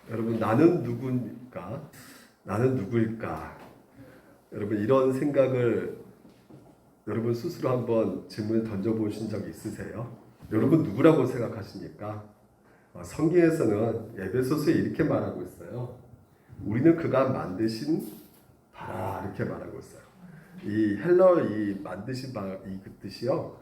여러분, 나는 누구입니까? 나는 누구일까? 여러분, 이런 생각을 여러분 스스로 한번 질문을 던져보신 적 있으세요? 여러분 누구라고 생각하십니까? 성경에서는 에베소서에 이렇게 말하고 있어요. 우리는 그가 만드신 바라, 이렇게 말하고 있어요. 이 헬러 이 만드신 바 이 그 뜻이요,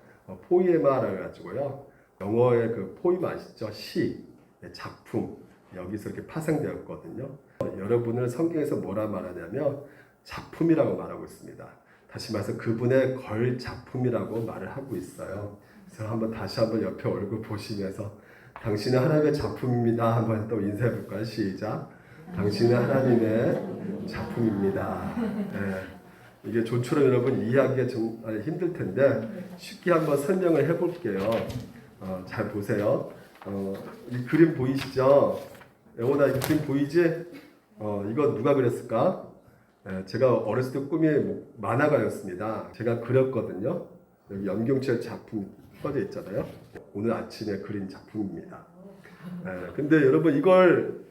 포이에마라 가지고요. 영어의 그 포임 아시죠? 시, 작품, 여기서 이렇게 파생되었거든요. 여러분을 성경에서 뭐라 말하냐면 작품이라고 말하고 있습니다. 다시 말해서 그분의 걸 작품이라고 말을 하고 있어요. 그래서 다시 한번 옆에 얼굴 보시면서 당신은 하나님의 작품입니다. 한번 또 인사해 볼까요? 시작. 당신은 하나님의 작품입니다. 네. 이게 좀처럼 여러분 이해하기가 좀 힘들 텐데 쉽게 한번 설명을 해볼게요. 잘 보세요. 이 그림 보이시죠? 영원아, 이 그림 보이지? 이거 누가 그렸을까? 제가 어렸을 때 꿈이 만화가였습니다. 제가 그렸거든요. 여기 염경철 작품 써져 있잖아요. 오늘 아침에 그린 작품입니다. 근데 여러분 이걸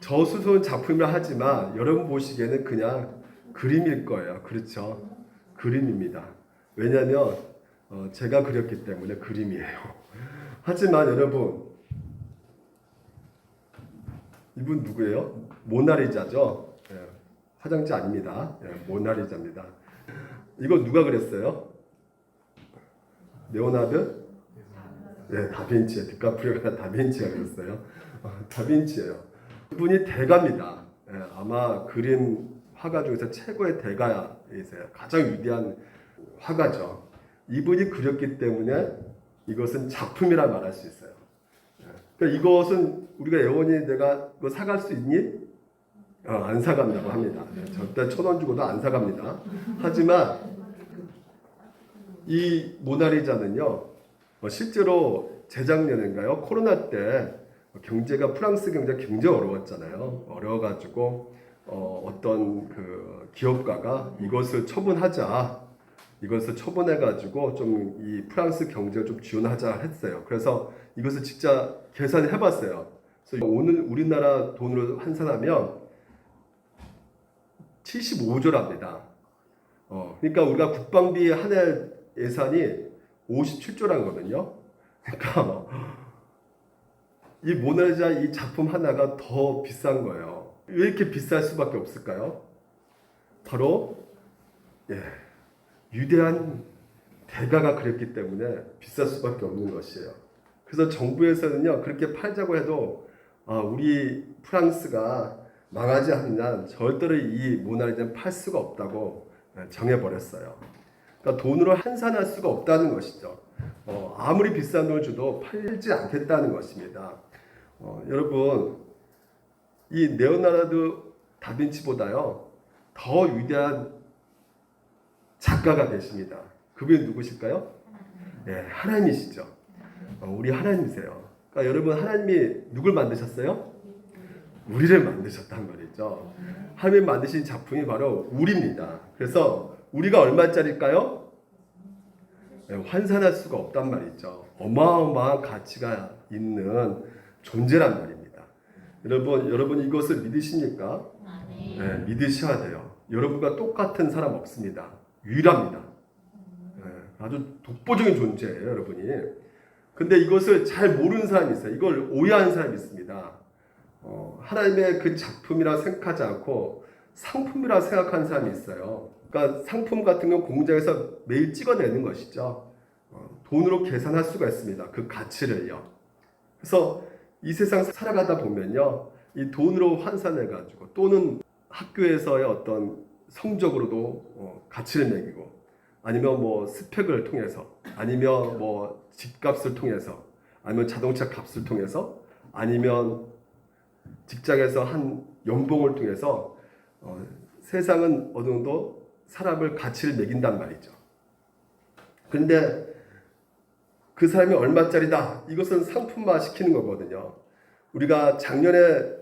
저 스스로는 작품이라 하지만 여러분 보시기에는 그냥 그림일 거예요. 그렇죠? 그림입니다. 왜냐하면 제가 그렸기 때문에 그림이에요. 하지만 여러분, 이분 누구예요? 모나리자죠? 화장지 아닙니다. 모나리자입니다. 이거 누가 그렸어요? 레오나르도? 네, 다빈치. 디카프리오가 다빈치가 그렸어요. 다빈치예요. 그분이 대가입니다. 아마 그림 화가 중에서 최고의 대가이세요. 가장 위대한 화가죠. 이분이 그렸기 때문에 이것은 작품이라 말할 수 있어요. 그러니까 이것은 우리가 영원히 내가 이거 사갈 수 있니? 안 사간다고 합니다. 절대 1,000원 주고도 안 사갑니다. 하지만 이 모나리자는요, 실제로 재작년인가요? 코로나 때 경제가 프랑스 경제가 굉장히 어려웠잖아요. 어려워가지고 어떤 그 기업가가 이것을 처분하자, 이것을 처분해가지고 좀 이 프랑스 경제를 좀 지원하자 했어요. 그래서 이것을 진짜 계산을 해봤어요. 그래서 오늘 우리나라 돈으로 환산하면 75조랍니다. 그러니까 우리가 국방비 한 해 예산이 57조란 거거든요. 그러니까 이 모나리자 이 작품 하나가 더 비싼 거예요. 왜 이렇게 비쌀 수밖에 없을까요? 바로 위대한 대가가 그랬기 때문에 비쌀 수밖에 없는 것이에요. 그래서 정부에서는요, 그렇게 팔자고 해도 우리 프랑스가 망하지 않는 한 절대로 이 모나리자는 팔 수가 없다고 정해버렸어요. 그러니까 돈으로 환산할 수가 없다는 것이죠. 아무리 비싼 돈을 줘도 팔지 않겠다는 것입니다. 여러분, 이 레오나르도 다빈치보다요 더 위대한 작가가 계십니다. 그분이 누구실까요? 하나님이시죠. 우리 하나님이세요. 그러니까 여러분, 하나님이 누굴 만드셨어요? 우리를 만드셨단 말이죠. 하나님 만드신 작품이 바로 우리입니다. 그래서 우리가 얼마짜리일까요? 환산할 수가 없단 말이죠. 어마어마한 가치가 있는 존재란 말입니다. 여러분 이것을 믿으십니까? 네, 믿으셔야 돼요. 여러분과 똑같은 사람 없습니다. 유일합니다. 아주 독보적인 존재예요, 여러분이. 근데 이것을 잘 모르는 사람이 있어요. 이걸 오해하는 사람이 있습니다. 하나님의 그 작품이라 생각하지 않고 상품이라 생각하는 사람이 있어요. 그러니까 상품 같은 건 공장에서 매일 찍어내는 것이죠. 돈으로 계산할 수가 있습니다. 그 가치를요. 그래서 이 세상 살아가다 보면요, 이 돈으로 환산해가지고 또는 학교에서의 어떤 성적으로도 가치를 매기고, 아니면 뭐 스펙을 통해서, 아니면 뭐 집값을 통해서, 아니면 자동차 값을 통해서, 아니면 직장에서 한 연봉을 통해서 세상은 어느 정도 사람을 가치를 매긴단 말이죠. 그런데 그 사람이 얼마짜리다, 이것은 상품화 시키는 거거든요. 우리가 작년에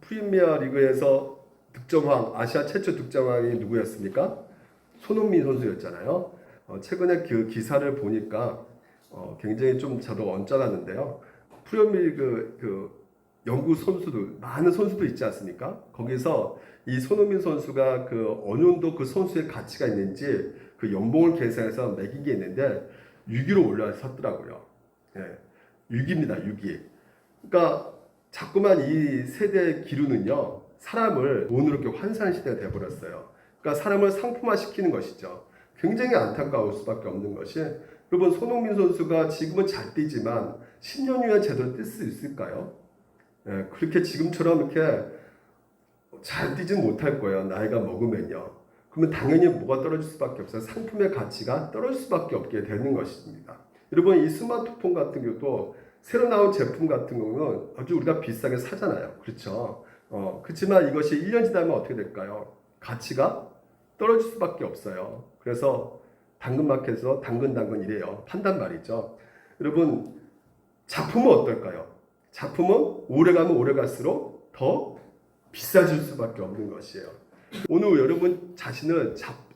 프리미어 리그에서 득점왕, 아시아 최초 득점왕이 누구였습니까? 손흥민 선수였잖아요. 최근에 그 기사를 보니까 굉장히 좀 저도 언짢았는데요. 프리미어 리그 그 영구 선수들, 많은 선수들 있지 않습니까? 거기서 이 손흥민 선수가 그 어느 정도 그 선수의 가치가 있는지 그 연봉을 계산해서 매긴 게 있는데 6위로 올라섰더라고요. 예, 6위입니다, 6위. 그러니까 자꾸만 이 세대의 기류는요, 사람을 돈으로 이렇게 환산하는 시대가 되어버렸어요. 그러니까 사람을 상품화시키는 것이죠. 굉장히 안타까울 수밖에 없는 것이, 여러분 손흥민 선수가 지금은 잘 뛰지만 10년 후에 제대로 뛸 수 있을까요? 예, 그렇게 지금처럼 이렇게 잘 뛰진 못할 거예요. 나이가 먹으면요. 그러면 당연히 뭐가 떨어질 수밖에 없어요. 상품의 가치가 떨어질 수밖에 없게 되는 것입니다. 여러분 이 스마트폰 같은 경우도 새로 나온 제품 같은 경우는 아주 우리가 비싸게 사잖아요. 그렇죠? 그렇지만 이것이 1년 지나면 어떻게 될까요? 가치가 떨어질 수밖에 없어요. 그래서 당근마켓에서 당근 이래요. 판단 말이죠. 여러분 작품은 어떨까요? 작품은 오래가면 오래갈수록 더 비싸질 수밖에 없는 것이에요. 오늘 여러분 자신을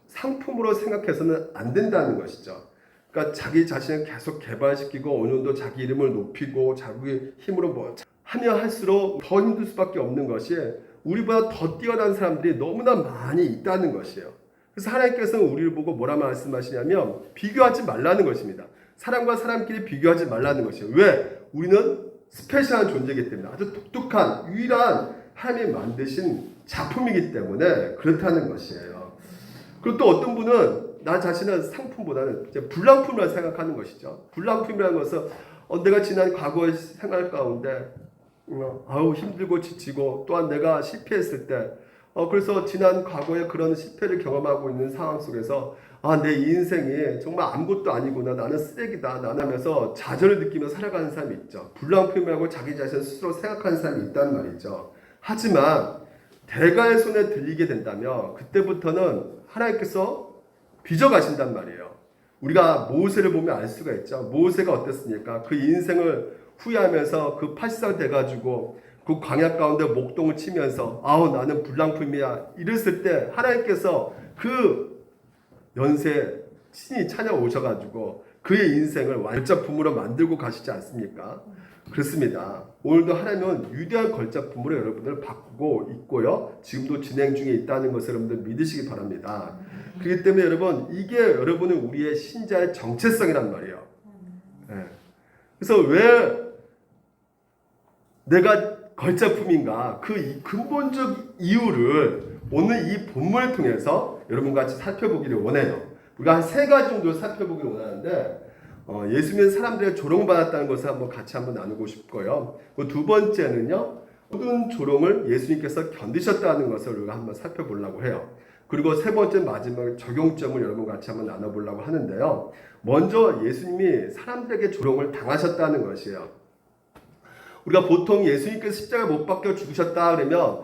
상품으로 생각해서는 안 된다는 것이죠. 그러니까 자기 자신을 계속 개발시키고 어느 정도 자기 이름을 높이고 자기 힘으로 뭐 하면 할수록 더 힘들 수밖에 없는 것이, 우리보다 더 뛰어난 사람들이 너무나 많이 있다는 것이에요. 그래서 하나님께서는 우리를 보고 뭐라 말씀하시냐면 비교하지 말라는 것입니다. 사람과 사람끼리 비교하지 말라는 것이에요. 왜? 우리는 스페셜한 존재이기 때문에, 아주 독특한 유일한 하나님이 만드신 작품이기 때문에 그렇다는 것이에요. 그리고 또 어떤 분은 나 자신은 상품보다는 이제 불량품이라고 생각하는 것이죠. 불량품이라는 것은 내가 지난 과거의 생활 가운데 힘들고 지치고, 또한 내가 실패했을 때 그래서 지난 과거에 그런 실패를 경험하고 있는 상황 속에서 내 인생이 정말 아무것도 아니구나, 나는 쓰레기다, 나는 하면서 좌절을 느끼며 살아가는 사람이 있죠. 불량품이라고 자기 자신을 스스로 생각하는 사람이 있단 말이죠. 하지만 대가의 손에 들리게 된다면 그때부터는 하나님께서 빚어가신단 말이에요. 우리가 모세를 보면 알 수가 있죠. 모세가 어땠습니까? 그 인생을 후회하면서 그 80살 돼가지고 그 광야 가운데 목동을 치면서 나는 불량품이야 이랬을 때 하나님께서 그 연세 친히 찾아오셔가지고 그의 인생을 완작품으로 만들고 가시지 않습니까? 그렇습니다. 오늘도 하나님은 위대한 걸작품으로 여러분들을 바꾸고 있고요. 지금도 진행 중에 있다는 것을 여러분들 믿으시기 바랍니다. 그렇기 때문에 여러분, 이게 여러분은 우리의 신자의 정체성이란 말이에요. 네. 그래서 왜 내가 걸작품인가? 그 근본적 이유를 오늘 이 본문을 통해서 여러분과 같이 살펴보기를 원해요. 우리가 한 3가지 정도를 살펴보기를 원하는데, 예수 믿는 사람들의 조롱받았다는 것을 같이 한번 나누고 싶고요. 두 번째는요, 모든 조롱을 예수님께서 견디셨다는 것을 우리가 한번 살펴보려고 해요. 그리고 3번째 마지막 적용점을 여러분과 같이 한번 나눠보려고 하는데요. 먼저 예수님이 사람들에게 조롱을 당하셨다는 것이에요. 우리가 보통 예수님께서 십자가에 못 박혀 죽으셨다 그러면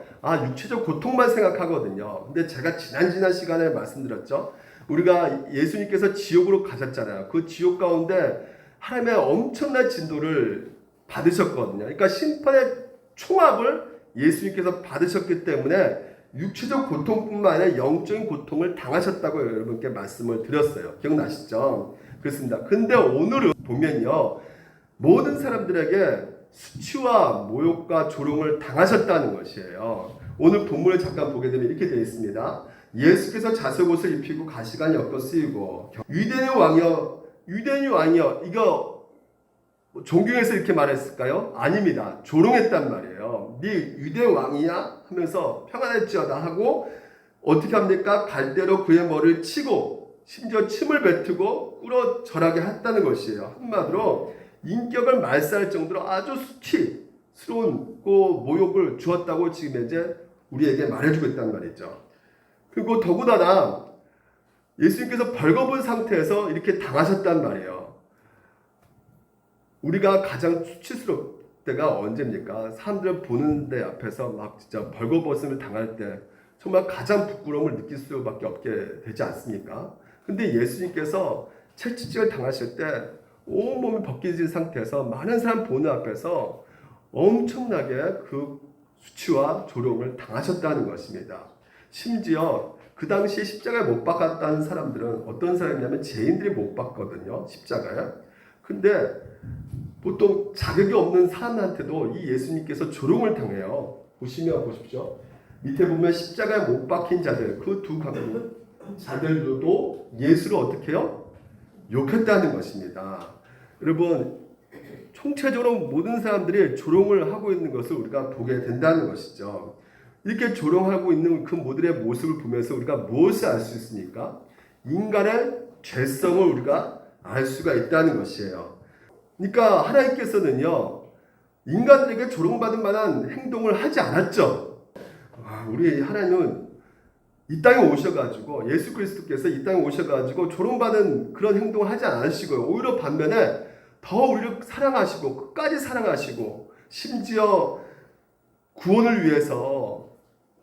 육체적 고통만 생각하거든요. 근데 제가 지난 시간에 말씀드렸죠. 우리가 예수님께서 지옥으로 가셨잖아요. 그 지옥 가운데 하나님의 엄청난 진도를 받으셨거든요. 그러니까 심판의 총합을 예수님께서 받으셨기 때문에 육체적 고통뿐만 아니라 영적인 고통을 당하셨다고 여러분께 말씀을 드렸어요. 기억나시죠? 그렇습니다. 근데 오늘은 보면요, 모든 사람들에게 수치와 모욕과 조롱을 당하셨다는 것이에요. 오늘 본문을 잠깐 보게 되면 이렇게 되어 있습니다. 예수께서 자색 옷을 입히고 가시관이 엮어 쓰이고 유대인의 왕이여. 이거 존경해서 이렇게 말했을까요? 아닙니다. 조롱했단 말이에요. 네 유대 왕이야? 하면서 평안할지어다 하고 어떻게 합니까? 갈대로 그의 머리를 치고 심지어 침을 뱉고 꿇어 절하게 했다는 것이에요. 한마디로 인격을 말살할 정도로 아주 수치스러운 모욕을 주었다고 지금 이제 우리에게 말해주고 있단 말이죠. 그리고 더군다나 예수님께서 벌거벗은 상태에서 이렇게 당하셨단 말이에요. 우리가 가장 수치스러울 때가 언제입니까? 사람들 보는 데 앞에서 막 진짜 벌거벗음을 당할 때 정말 가장 부끄러움을 느낄 수밖에 없게 되지 않습니까? 근데 예수님께서 채찍질을 당하실 때 온몸이 벗겨진 상태에서 많은 사람 보는 앞에서 엄청나게 그 수치와 조롱을 당하셨다는 것입니다. 심지어 그 당시에 십자가에 못 박았다는 사람들은 어떤 사람이냐면 죄인들이 못 박거든요. 십자가에. 근데 보통 자격이 없는 사람한테도 이 예수님께서 조롱을 당해요. 보시면 보십시오. 밑에 보면 십자가에 못 박힌 자들, 그 두 자들도 예수를 어떻게 해요? 욕했다는 것입니다. 여러분, 총체적으로 모든 사람들이 조롱을 하고 있는 것을 우리가 보게 된다는 것이죠. 이렇게 조롱하고 있는 그 모델의 모습을 보면서 우리가 무엇을 알 수 있습니까? 인간의 죄성을 우리가 알 수가 있다는 것이에요. 그러니까 하나님께서는요, 인간들에게 조롱받을 만한 행동을 하지 않았죠. 우리 하나님은 이 땅에 오셔가지고, 예수 그리스도께서 이 땅에 오셔가지고 조롱받은 그런 행동을 하지 않으시고요. 오히려 반면에 더 우리를 사랑하시고 끝까지 사랑하시고 심지어 구원을 위해서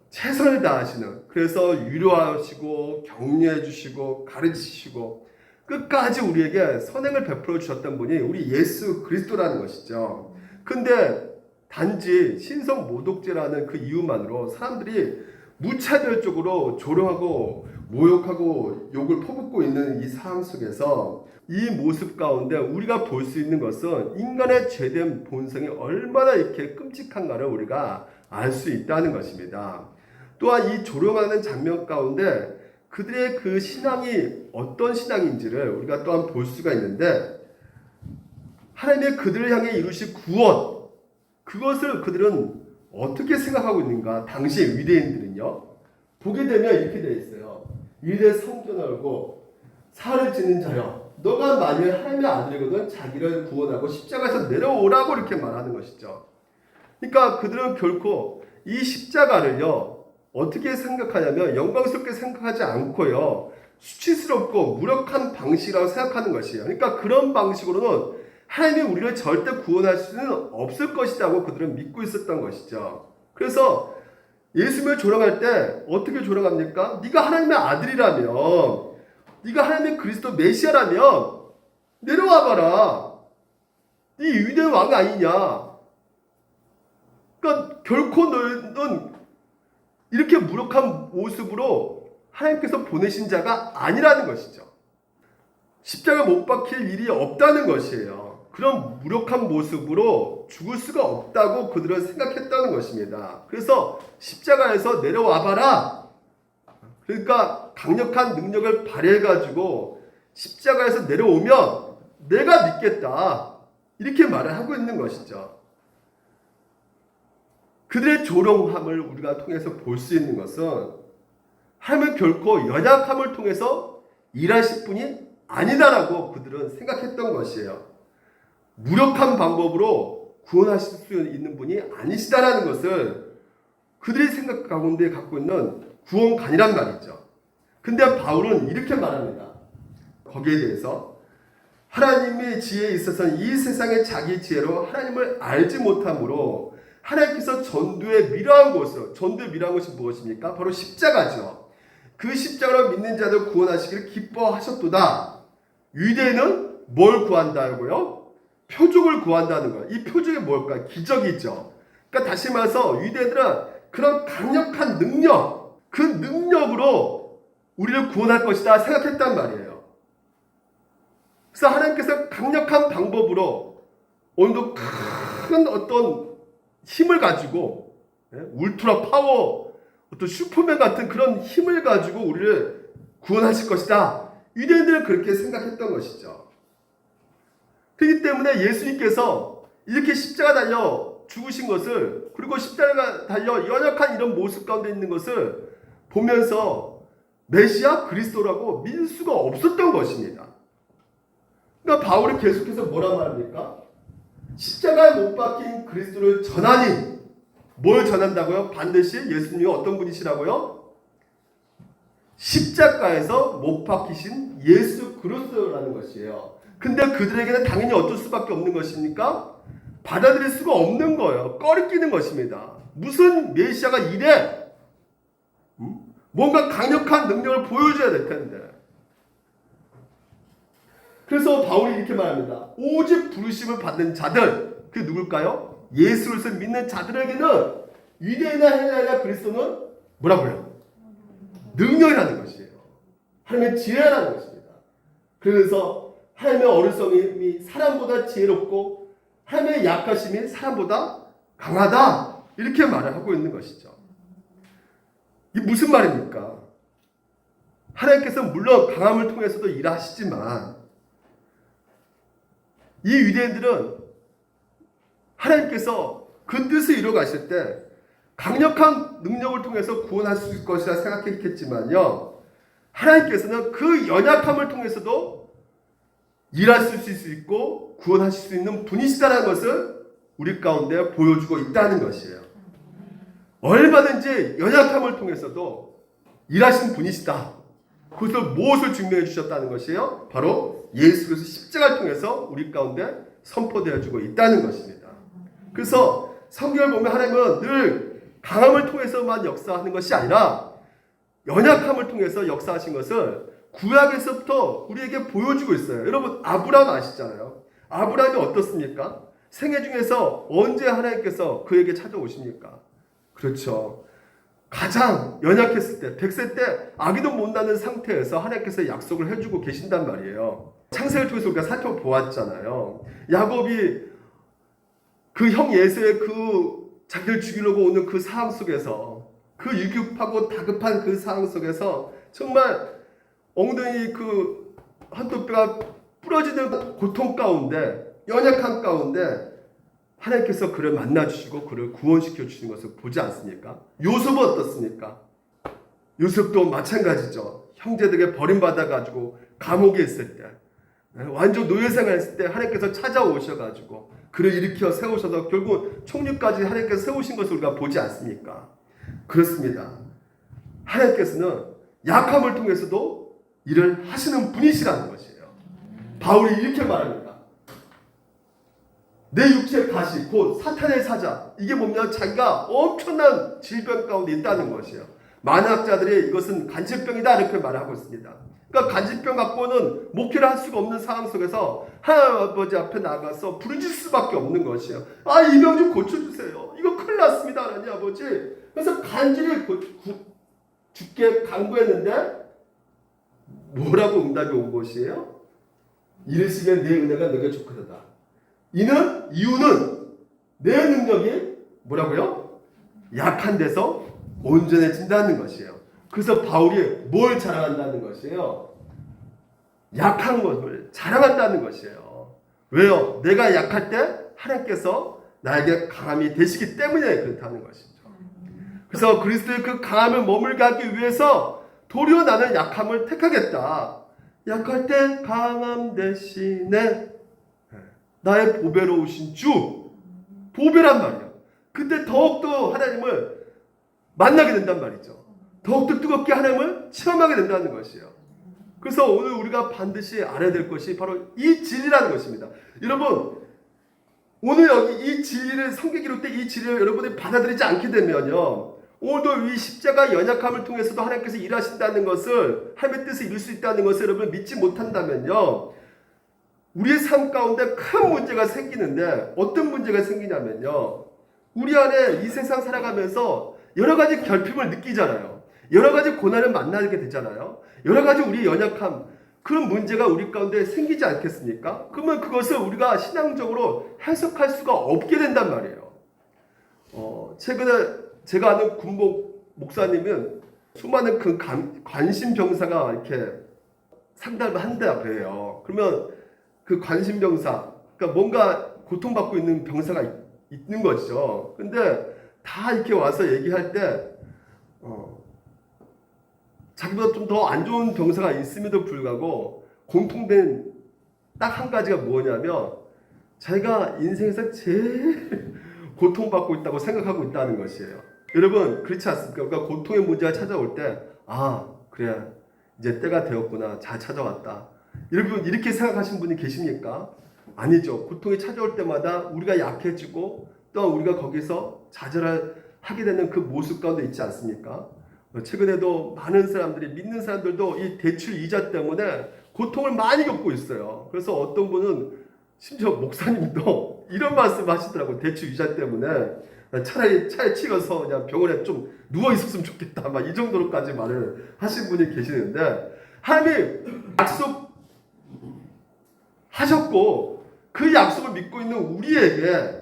최선을 다하시는, 그래서 위로하시고 격려해 주시고 가르치시고 끝까지 우리에게 선행을 베풀어 주셨던 분이 우리 예수 그리스도라는 것이죠. 근데 단지 신성 모독죄라는 그 이유만으로 사람들이 무차별적으로 조롱하고 모욕하고 욕을 퍼붓고 있는 이 상황 속에서 이 모습 가운데 우리가 볼 수 있는 것은 인간의 죄된 본성이 얼마나 이렇게 끔찍한가를 우리가 알 수 있다는 것입니다. 또한 이 조롱하는 장면 가운데 그들의 그 신앙이 어떤 신앙인지를 우리가 또한 볼 수가 있는데, 하나님의 그들을 향해 이루신 구원, 그것을 그들은 어떻게 생각하고 있는가? 당시의 유대인들은요, 보게 되면 이렇게 되어 있어요. 유대 성전을 열고 살을 짓는 자여, 너가 만일 하나님의 아들이거든 자기를 구원하고 십자가에서 내려오라고 이렇게 말하는 것이죠. 그러니까 그들은 결코 이 십자가를요, 어떻게 생각하냐면 영광스럽게 생각하지 않고요, 수치스럽고 무력한 방식이라고 생각하는 것이에요. 그러니까 그런 방식으로는 하나님이 우리를 절대 구원할 수는 없을 것이라고 그들은 믿고 있었던 것이죠. 그래서 예수님을 조롱할 때 어떻게 조롱합니까? 네가 하나님의 아들이라면, 네가 하나님의 그리스도 메시아라면 내려와 봐라. 네 유대 왕 아니냐. 그러니까 결코 너는 이렇게 무력한 모습으로 하나님께서 보내신 자가 아니라는 것이죠. 십자가에 못 박힐 일이 없다는 것이에요. 그런 무력한 모습으로 죽을 수가 없다고 그들은 생각했다는 것입니다. 그래서 십자가에서 내려와 봐라. 그러니까 강력한 능력을 발휘해가지고 십자가에서 내려오면 내가 믿겠다. 이렇게 말을 하고 있는 것이죠. 그들의 조롱함을 우리가 통해서 볼 수 있는 것은 하나님은 결코 연약함을 통해서 일하실 분이 아니다라고 그들은 생각했던 것이에요. 무력한 방법으로 구원하실 수 있는 분이 아니시다라는 것을 그들의 생각 가운데 갖고 있는 구원관이란 말이죠. 근데 바울은 이렇게 말합니다. 거기에 대해서 하나님의 지혜에 있어서는 이 세상의 자기 지혜로 하나님을 알지 못함으로 하나님께서 전도의 미라한 것이 무엇입니까? 바로 십자가죠. 그 십자가로 믿는 자들 구원하시기를 기뻐하셨도다. 유대인은 뭘 구한다고요? 표적을 구한다는 거예요. 이 표적이 뭘까? 기적이죠. 그러니까 다시 말해서 유대인들은 그런 강력한 능력, 그 능력으로 우리를 구원할 것이다 생각했단 말이에요. 그래서 하나님께서 강력한 방법으로 오늘도 큰 어떤 힘을 가지고, 울트라 파워, 어떤 슈퍼맨 같은 그런 힘을 가지고 우리를 구원하실 것이다. 유대인들은 그렇게 생각했던 것이죠. 그렇기 때문에 예수님께서 이렇게 십자가 달려 죽으신 것을, 그리고 십자가 달려 연약한 이런 모습 가운데 있는 것을 보면서 메시아 그리스도라고 믿을 수가 없었던 것입니다. 그러니까 바울이 계속해서 뭐라 말합니까? 십자가에 못 박힌 그리스도를 전하니, 뭘 전한다고요? 반드시 예수님이 어떤 분이시라고요? 십자가에서 못 박히신 예수 그리스도라는 것이에요. 근데 그들에게는 당연히 어쩔 수밖에 없는 것입니까? 받아들일 수가 없는 거예요. 꺼리끼는 것입니다. 무슨 메시아가 이래? 뭔가 강력한 능력을 보여줘야 될 텐데. 그래서 바울이 이렇게 말합니다. 오직 부르심을 받는 자들, 그게 누굴까요? 예수를 믿는 자들에게는 유대인이나 헬라이나 그리스도는 뭐라고요? 능력이라는 것이에요. 하나님의 지혜라는 것입니다. 그래서 하나님의 어리석음이 사람보다 지혜롭고 하나님의 약하심이 사람보다 강하다. 이렇게 말을 하고 있는 것이죠. 이게 무슨 말입니까? 하나님께서 물론 강함을 통해서도 일하시지만 이 유대인들은 하나님께서 그 뜻을 이루어 가실 때 강력한 능력을 통해서 구원할 수 있을 것이라 생각했겠지만요, 하나님께서는 그 연약함을 통해서도 일하실 수 있고 구원하실 수 있는 분이시다는 것을 우리 가운데 보여주고 있다는 것이에요. 얼마든지 연약함을 통해서도 일하신 분이시다. 그것을 무엇을 증명해 주셨다는 것이에요? 바로 예수 그리스도 십자가를 통해서 우리 가운데 선포되어 주고 있다는 것입니다. 그래서 성경을 보면 하나님은 늘 강함을 통해서만 역사하는 것이 아니라 연약함을 통해서 역사하신 것을 구약에서부터 우리에게 보여주고 있어요. 여러분, 아브라함 아시잖아요. 아브라함이 어떻습니까? 생애 중에서 언제 하나님께서 그에게 찾아오십니까? 그렇죠. 가장 연약했을 때, 100세 때 아기도 못 낳는 상태에서 하나님께서 약속을 해주고 계신단 말이에요. 창세기를 통해서 우리가 살펴보았잖아요. 야곱이 그 형 예수의 그 자기를 죽이려고 오는 그 상황 속에서, 그 유급하고 다급한 그 상황 속에서 정말 엉덩이 그 한쪽뼈가 부러지는 고통 가운데, 연약한 가운데 하나님께서 그를 만나주시고 그를 구원시켜 주신 것을 보지 않습니까? 요셉은 어떻습니까? 요셉도 마찬가지죠. 형제들에게 버림받아가지고 감옥에 있을 때, 완전 노예생활 했을 때 하나님께서 찾아오셔가지고 그를 일으켜 세우셔서 결국 총리까지 하나님께서 세우신 것을 우리가 보지 않습니까? 그렇습니다. 하나님께서는 약함을 통해서도 일을 하시는 분이시라는 것이에요. 바울이 이렇게 말합니다. 내 육체의 가시, 곧 사탄의 사자. 이게 뭐냐면 자기가 엄청난 질병 가운데 있다는 것이에요. 만학자들이 이것은 간질병이다 이렇게 말하고 있습니다. 그러니까 간질병 갖고는 목회를 할 수가 없는 상황 속에서 하나님 아버지 앞에 나가서 부르짖을 수밖에 없는 것이에요. 아, 이 병 좀 고쳐주세요. 이거 큰일 났습니다, 하나님 아버지. 그래서 간절히 죽게 간구했는데 뭐라고 응답이 온 것이에요? 이르시면 내 은혜가 너에게 좋거다. 이유는 내 능력이 뭐라고요? 약한 데서 온전해진다는 것이에요. 그래서 바울이 뭘 자랑한다는 것이에요? 약한 것을 자랑한다는 것이에요. 왜요? 내가 약할 때 하나님께서 나에게 강함이 되시기 때문에 그렇다는 것이죠. 그래서 그리스도의 그 강함을 머물게 하기 위해서 도리어 나는 약함을 택하겠다. 약할 때 강함 대신에 나의 보배로우신 주, 보배란 말이야. 그때 더욱더 하나님을 만나게 된단 말이죠. 더욱더 뜨겁게 하나님을 체험하게 된다는 것이에요. 그래서 오늘 우리가 반드시 알아야 될 것이 바로 이 진리라는 것입니다. 여러분, 오늘 여기 이 진리를 성경 기록 때 이 진리를 여러분이 받아들이지 않게 되면요, 오늘도 이 십자가 연약함을 통해서도 하나님께서 일하신다는 것을, 하나님의 뜻을 이룰 수 있다는 것을 여러분 믿지 못한다면요, 우리의 삶 가운데 큰 문제가 생기는데, 어떤 문제가 생기냐면요, 우리 안에 이 세상 살아가면서 여러 가지 결핍을 느끼잖아요. 여러 가지 고난을 만나게 되잖아요. 여러 가지 우리의 연약함, 그런 문제가 우리 가운데 생기지 않겠습니까? 그러면 그것을 우리가 신앙적으로 해석할 수가 없게 된단 말이에요. 최근에 제가 아는 군복 목사님은 수많은 그 관심병사가 이렇게 상담을 한다고 해요. 그러면 그 관심병사, 그러니까 뭔가 고통받고 있는 병사가 있는 거죠. 근데 다 이렇게 와서 얘기할 때, 자기보다 좀 더 안 좋은 병사가 있음에도 불구하고 공통된 딱 한 가지가 뭐냐면 자기가 인생에서 제일 고통받고 있다고 생각하고 있다는 것이에요. 여러분, 그렇지 않습니까? 그러니까 고통의 문제가 찾아올 때, 아, 그래, 이제 때가 되었구나, 잘 찾아왔다. 여러분, 이렇게 생각하신 분이 계십니까? 아니죠. 고통이 찾아올 때마다 우리가 약해지고 또 우리가 거기서 좌절하게 되는 그 모습 가운데 있지 않습니까? 최근에도 많은 사람들이, 믿는 사람들도 이 대출 이자 때문에 고통을 많이 겪고 있어요. 그래서 어떤 분은 심지어 목사님도 이런 말씀 하시더라고요. 대출 이자 때문에 차라리 차에 치여서 그냥 병원에 좀 누워 있었으면 좋겠다, 막 이 정도로까지 말을 하신 분이 계시는데, 하나님 약속하셨고 그 약속을 믿고 있는 우리에게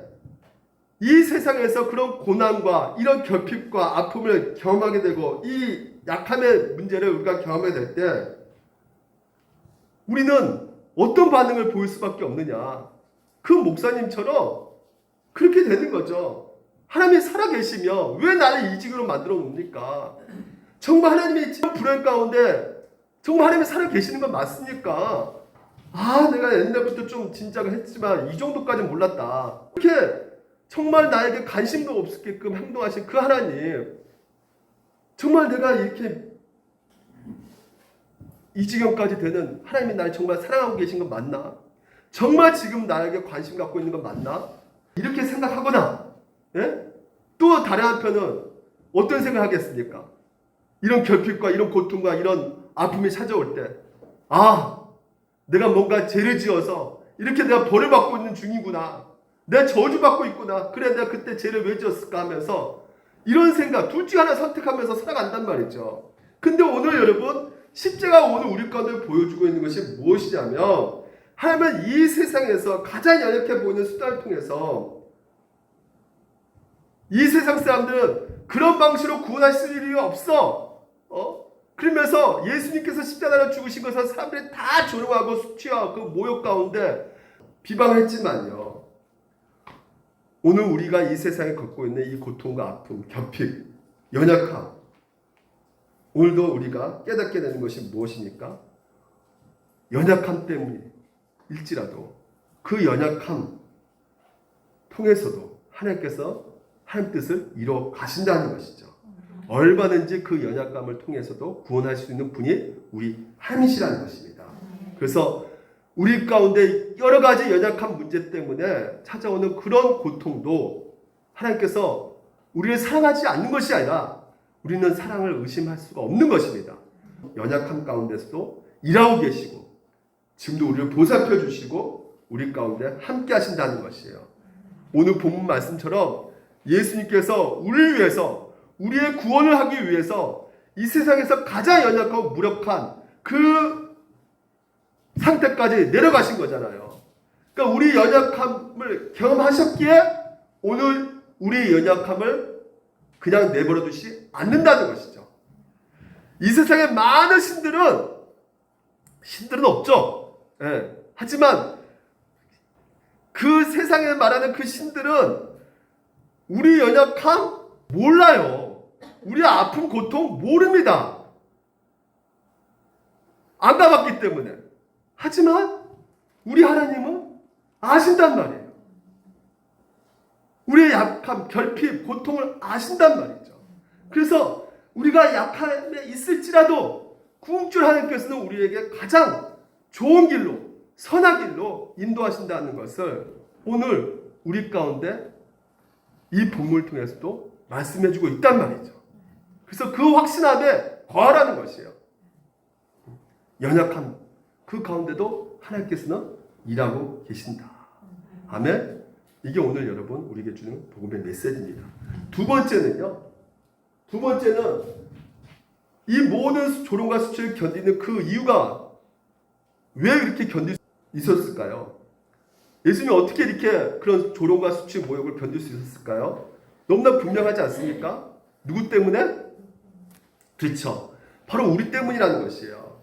이 세상에서 그런 고난과 이런 결핍과 아픔을 경험하게 되고 이 약함의 문제를 우리가 경험하게 될 때 우리는 어떤 반응을 보일 수밖에 없느냐. 그 목사님처럼 그렇게 되는 거죠. 하나님이 살아계시며 왜 나를 이 지경으로 만들어 놓습니까? 정말 하나님이 불행 가운데 정말 하나님이 살아계시는 건 맞습니까? 내가 옛날부터 좀 짐작을 했지만 이 정도까지는 몰랐다. 이렇게 정말 나에게 관심도 없게끔 행동하신 그 하나님, 정말 내가 이렇게 이 지경까지 되는 하나님이 나를 정말 사랑하고 계신 건 맞나? 정말 지금 나에게 관심 갖고 있는 건 맞나? 이렇게 생각하거나, 예? 또 다른 한편은 어떤 생각을 하겠습니까? 이런 결핍과 이런 고통과 이런 아픔이 찾아올 때, 내가 뭔가 죄를 지어서 이렇게 내가 벌을 받고 있는 중이구나. 내가 저주받고 있구나. 그래, 내가 그때 죄를 왜 지었을까 하면서 이런 생각, 둘 중 하나 선택하면서 살아간단 말이죠. 근데 오늘 여러분, 십자가 오늘 우리 가운데 보여주고 있는 것이 무엇이냐면, 하나님은 이 세상에서 가장 연약해 보이는 수단을 통해서 이 세상 사람들은 그런 방식으로 구원하실 일이 없어. 그러면서 예수님께서 십자가를 죽으신 것을 사람들이 다 조롱하고 수치하고 그 모욕 가운데 비방을 했지만요. 오늘 우리가 이 세상에 겪고 있는 이 고통과 아픔, 결핍, 연약함, 오늘도 우리가 깨닫게 되는 것이 무엇입니까? 연약함 때문일지라도 그 연약함 통해서도 하나님께서 하나님 뜻을 이뤄 가신다는 것이죠. 얼마든지 그 연약감을 통해서도 구원할 수 있는 분이 우리 하나님이시라는 것입니다. 그래서 우리 가운데 여러 가지 연약한 문제 때문에 찾아오는 그런 고통도 하나님께서 우리를 사랑하지 않는 것이 아니라 우리는 사랑을 의심할 수가 없는 것입니다. 연약함 가운데서도 일하고 계시고 지금도 우리를 보살펴 주시고 우리 가운데 함께 하신다는 것이에요. 오늘 본문 말씀처럼 예수님께서 우리를 위해서 우리의 구원을 하기 위해서 이 세상에서 가장 연약하고 무력한 그 상태까지 내려가신 거잖아요. 그러니까 우리 연약함을 경험하셨기에 오늘 우리의 연약함을 그냥 내버려 두지 않는다는 것이죠. 이 세상에 많은 신들은 없죠. 예. 하지만 그 세상에 말하는 그 신들은 우리 연약함 몰라요. 우리 아픔 고통 모릅니다. 안 가봤기 때문에. 하지만 우리 하나님은 아신단 말이에요. 우리의 약함, 결핍, 고통을 아신단 말이죠. 그래서 우리가 약함에 있을지라도 구원줄 하나님께서는 우리에게 가장 좋은 길로, 선한 길로 인도하신다는 것을 오늘 우리 가운데 이 본문을 통해서도 말씀해주고 있단 말이죠. 그래서 그 확신함에 거하라는 것이에요. 연약함 그 가운데도 하나님께서는 일하고 계신다. 아멘. 이게 오늘 여러분 우리에게 주는 복음의 메시지입니다. 두 번째는 이 모든 조롱과 수치를 견디는 그 이유가 왜 이렇게 견딜 수 있었을까요? 예수님이 어떻게 이렇게 그런 조롱과 수치, 모욕을 견딜 수 있었을까요? 너무나 분명하지 않습니까? 누구 때문에? 그렇죠. 바로 우리 때문이라는 것이에요.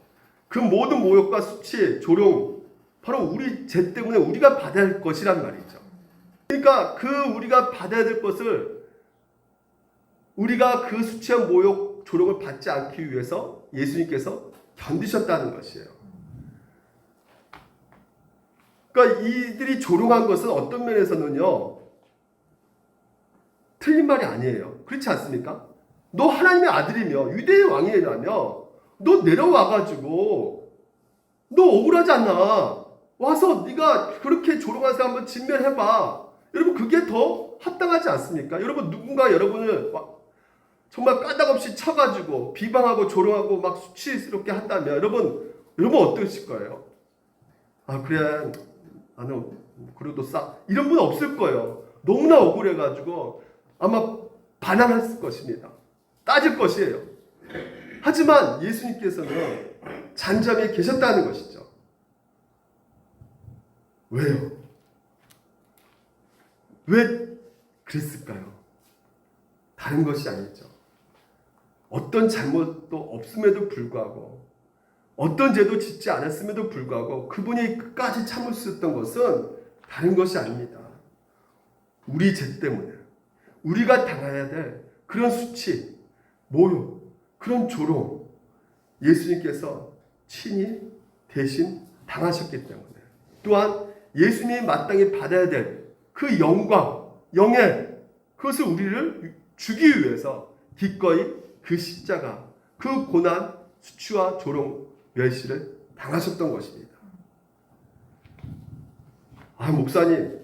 그 모든 모욕과 수치, 조롱, 바로 우리 죄 때문에 우리가 받아야 할 것이란 말이죠. 그러니까 그 우리가 받아야 될 것을 우리가 그 수치와 모욕, 조롱을 받지 않기 위해서 예수님께서 견디셨다는 것이에요. 그러니까 이들이 조롱한 것은 어떤 면에서는요, 틀린 말이 아니에요. 그렇지 않습니까? 너 하나님의 아들이며 유대의 왕이라며 너 내려와가지고 너 억울하지 않나? 와서 네가 그렇게 조롱한 사람 한번 진멸해봐. 여러분 그게 더 합당하지 않습니까? 여러분 누군가 여러분을 정말 까닭없이 쳐가지고 비방하고 조롱하고 막 수치스럽게 한다면 여러분 어떠실 거예요? 그래 나는 그래도 이런 분 없을 거예요. 너무나 억울해가지고 아마 반항했을 것입니다. 따질 것이에요. 하지만 예수님께서는 잠잠히 계셨다는 것이죠. 왜요? 왜 그랬을까요? 다른 것이 아니죠. 어떤 잘못도 없음에도 불구하고 어떤 죄도 짓지 않았음에도 불구하고 그분이 끝까지 참을 수 있었던 것은 다른 것이 아닙니다. 우리 죄 때문에 우리가 당해야 될 그런 수치, 모욕, 그런 조롱 예수님께서 친히 대신 당하셨기 때문에 또한 예수님이 마땅히 받아야 될 그 영광, 영예 그것을 우리를 주기 위해서 기꺼이 그 십자가, 그 고난, 수치와 조롱, 멸시를 당하셨던 것입니다. 목사님,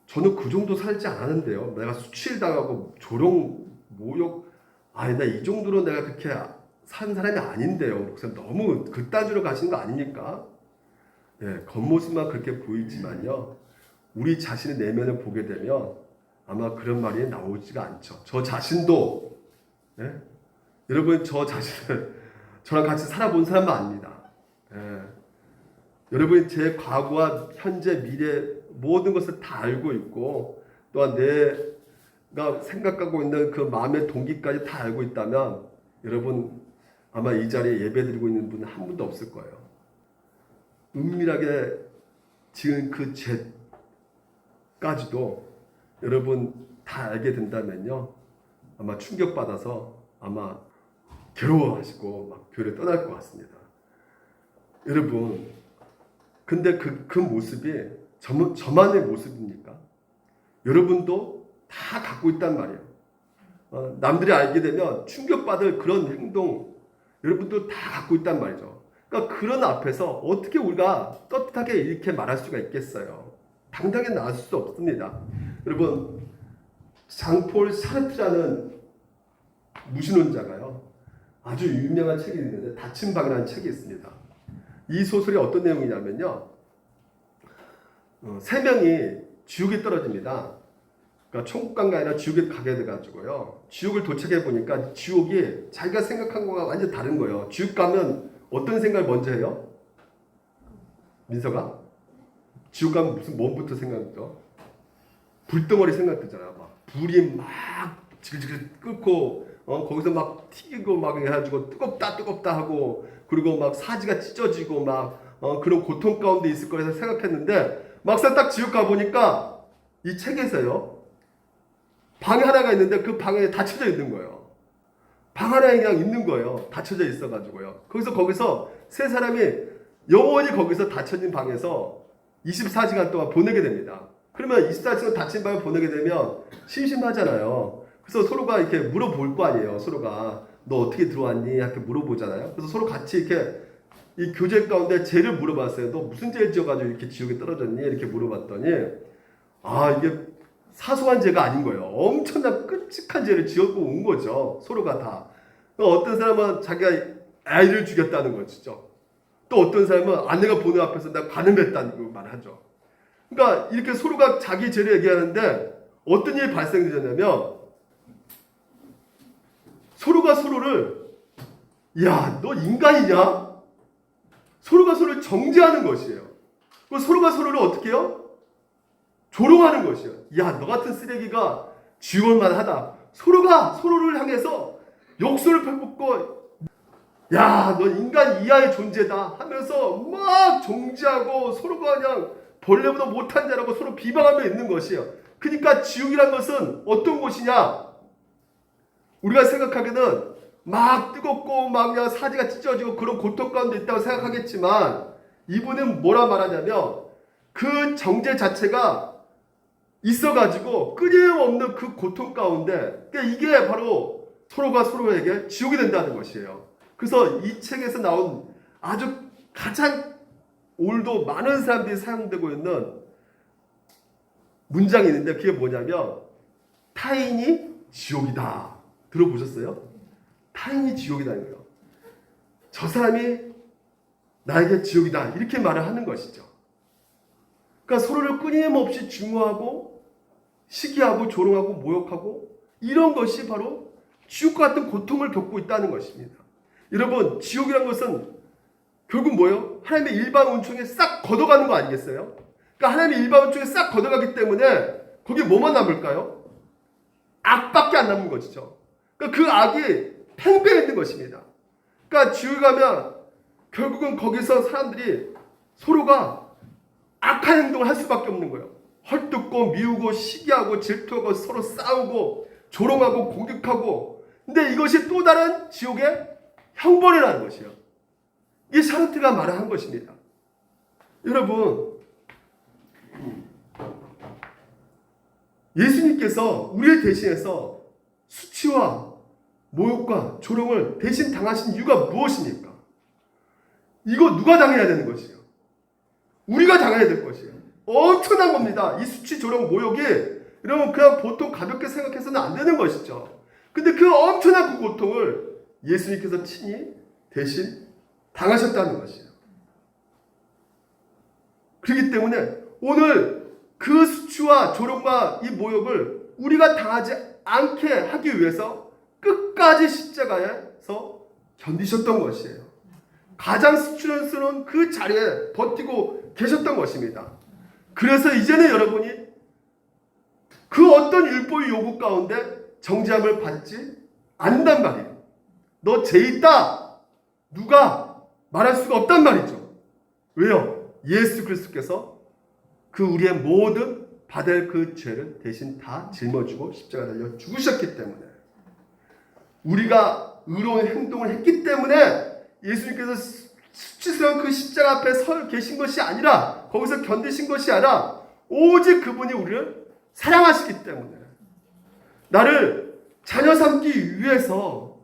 저는 그 정도 살지 않았는데요. 내가 수치를 당하고 조롱, 모욕, 나 이 정도로 내가 그렇게 산 사람이 아닌데요. 목사님 너무 그따지로 가시는 거 아닙니까? 겉모습만 그렇게 보이지만요. 우리 자신의 내면을 보게 되면 아마 그런 말이 나오지가 않죠. 저 자신도 여러분 저 자신을 저랑 같이 살아본 사람은 압니다. 여러분이 제 과거와 현재 미래 모든 것을 다 알고 있고 또한 내가 생각하고 있는 그 마음의 동기까지 다 알고 있다면 여러분 아마 이 자리에 예배드리고 있는 분은 한 분도 없을 거예요. 은밀하게 지은 그 죄까지도 여러분 다 알게 된다면요. 아마 충격받아서 아마 괴로워하시고 막 교회를 떠날 것 같습니다. 여러분 근데 그 모습이 저만의 모습입니까? 여러분도 다 갖고 있단 말이에요. 남들이 알게 되면 충격받을 그런 행동 여러분도 다 갖고 있단 말이죠. 그러니까 그런 앞에서 어떻게 우리가 떳떳하게 이렇게 말할 수가 있겠어요? 당당히 나올 수 없습니다. 여러분 장폴 사르트라는 무신론자가요. 아주 유명한 책이 있는데 닫힌 방이라는 책이 있습니다. 이 소설이 어떤 내용이냐면요. 3명이 지옥에 떨어집니다. 그러니까 천국 간 게 아니라 지옥에 가게 돼가지고요. 지옥을 도착해 보니까 지옥이 자기가 생각한 거가 완전 다른 거예요. 지옥 가면 어떤 생각을 먼저 해요? 민서가? 지옥 가면 무슨 뭐부터 생각해요? 불덩어리 생각되잖아요. 막 불이 막 지글지글 끓고 거기서 막 튀기고 막 해가지고 뜨겁다 하고 그리고 막 사지가 찢어지고 막 그런 고통 가운데 있을 거라서 생각했는데 막상 딱 지옥 가보니까 이 책에서요. 방이 하나가 있는데 그 방에 닫혀져 있는 거예요. 방 하나에 그냥 있는 거예요. 닫혀져 있어가지고요. 거기서 세 사람이 영원히 거기서 닫혀진 방에서 24시간 동안 보내게 됩니다. 그러면 24시간 닫힌 방에 보내게 되면 심심하잖아요. 그래서 서로가 이렇게 물어볼 거 아니에요. 서로가 너 어떻게 들어왔니? 이렇게 물어보잖아요. 그래서 서로 같이 이렇게 이 교제 가운데 죄를 물어봤어요. 너 무슨 죄를 지어가지고 이렇게 지옥에 떨어졌니? 이렇게 물어봤더니 이게 사소한 죄가 아닌 거예요. 엄청난 끔찍한 죄를 지었고 온 거죠. 서로가 다. 어떤 사람은 자기가 아이를 죽였다는 거죠. 또 어떤 사람은 아내가 보는 앞에서 나 간음했다는 말을 하죠. 그러니까 이렇게 서로가 자기 죄를 얘기하는데 어떤 일이 발생되냐면 서로가 서로를 야, 너 인간이냐? 서로가 서로를 정죄하는 것이에요. 서로가 서로를 어떻게 해요? 조롱하는 것이에요. 야, 너 같은 쓰레기가 지옥을 만하다. 서로가 서로를 향해서 욕설을 펼고 야, 넌 인간 이하의 존재다 하면서 막 정죄하고 서로가 그냥 벌레보다 못한 자라고 서로 비방하며 있는 것이에요. 그러니까 지옥이란 것은 어떤 곳이냐? 우리가 생각하기에는 막 뜨겁고 막 그냥 사지가 찢어지고 그런 고통 가운데 있다고 생각하겠지만 이분은 뭐라 말하냐면 그 정죄 자체가 있어가지고 끊임없는 그 고통 가운데 그러니까 이게 바로 서로가 서로에게 지옥이 된다는 것이에요. 그래서 이 책에서 나온 아주 가장 오늘도 많은 사람들이 사용되고 있는 문장이 있는데 그게 뭐냐면 타인이 지옥이다. 들어보셨어요? 타인이 지옥이다는 거예요. 저 사람이 나에게 지옥이다. 이렇게 말을 하는 것이죠. 그러니까 서로를 끊임없이 증오하고 시기하고 조롱하고 모욕하고 이런 것이 바로 지옥과 같은 고통을 겪고 있다는 것입니다. 여러분 지옥이란 것은 결국 뭐예요? 하나님의 일반 은총에 싹 걷어가는 거 아니겠어요? 그러니까 하나님의 일반 은총에 싹 걷어가기 때문에 거기 뭐만 남을까요? 악밖에 안 남는 것이죠. 그러니까 그 악이 팽배해 있는 것입니다. 그러니까 지옥에 가면 결국은 거기서 사람들이 서로가 악한 행동을 할 수밖에 없는 거예요. 헐뜯고 미우고 시기하고 질투하고 서로 싸우고 조롱하고 공격하고. 근데 이것이 또 다른 지옥의 형벌이라는 것이에요. 이 샤르트가 말한 것입니다. 여러분, 예수님께서 우리를 대신해서 수치와 모욕과 조롱을 대신 당하신 이유가 무엇입니까? 이거 누가 당해야 되는 것이에요? 우리가 당해야 될 것이에요. 엄청난 겁니다. 이 수치, 조롱, 모욕이 여러분 그냥 보통 가볍게 생각해서는 안 되는 것이죠. 근데 그 엄청난 그 고통을 예수님께서 친히 대신 당하셨다는 것이에요. 그렇기 때문에 오늘 그 수치와 조롱과 이 모욕을 우리가 당하지 않게 하기 위해서 끝까지 십자가에서 견디셨던 것이에요. 가장 수치스러운 그 자리에 버티고 계셨던 것입니다. 그래서 이제는 여러분이 그 어떤 율법의 요구 가운데 정죄함을 받지 않는단 말이에요. 너 죄 있다. 누가 말할 수가 없단 말이죠. 왜요? 예수 그리스도께서 그 우리의 모든 받을 그 죄를 대신 다 짊어지고 십자가에 달려 죽으셨기 때문에, 우리가 의로운 행동을 했기 때문에 예수님께서 수치스러운 그 십자가 앞에 서 계신 것이 아니라, 거기서 견디신 것이 아니라 오직 그분이 우리를 사랑하시기 때문에, 나를 자녀 삼기 위해서,